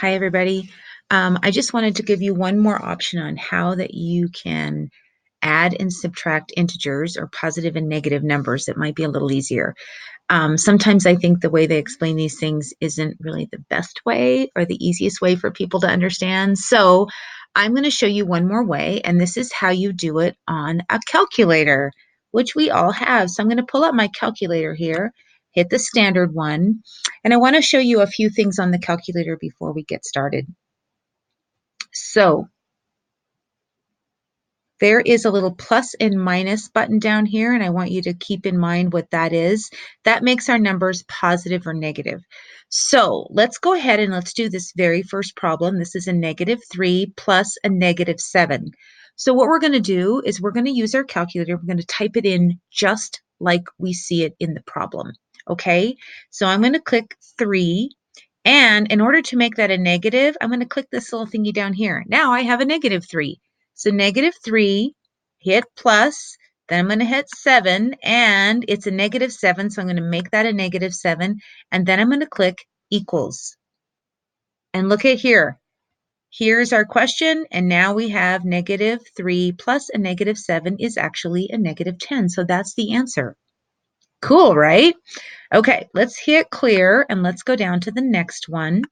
Hi, everybody. I just wanted to give you one more option on how that you can add and subtract integers or positive and negative numbers that might be a little easier. Sometimes I think the way they explain these things isn't really the best way or the easiest way for people to understand. So I'm going to show you one more way, and this is how you do it on a calculator, which we all have. So I'm going to pull up my calculator here, hit the standard one, and I want to show you a few things on the calculator before we get started. So there is a little plus and minus button down here, and I want you to keep in mind what that is. That makes our numbers positive or negative. So let's go ahead and let's do this very first problem. This is a -3 plus a -7. So what we're going to do is we're going to use our calculator. We're going to type it in just like we see it in the problem. Okay, so I'm going to click 3. And in order to make that a negative, I'm going to click this little thingy down here. Now I have a -3. So -3, hit plus, then I'm going to hit 7, and it's a -7, so I'm going to make that a -7, and then I'm going to click equals. And look at here. Here's our question, and now we have -3 plus a -7 is actually a -10. So that's the answer. Cool, right? Okay, let's hit clear, and let's go down to the next one.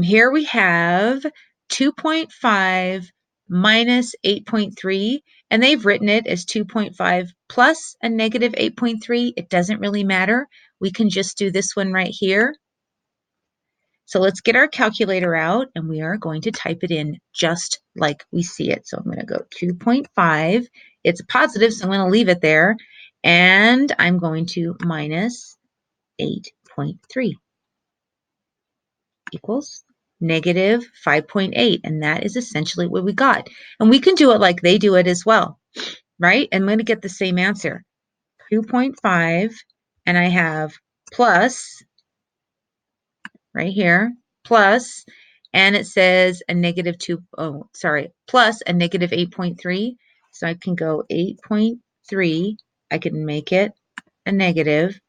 Here we have 2.5 minus 8.3, and they've written it as 2.5 plus a -8.3. It doesn't really matter. We can just do this one right here. So let's get our calculator out, and we are going to type it in just like we see it. So I'm going to go 2.5. It's positive, so I'm going to leave it there. And I'm going to minus 8.3 equals -5.8, and that is essentially what we got. And we can do it like they do it as well, right? I'm going to get the same answer, 2.5, and I have plus right here, plus, and it says a plus a -8.3. So I can go 8.3, I can make it a negative,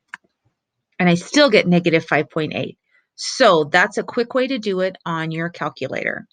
and I still get -5.8. So that's a quick way to do it on your calculator.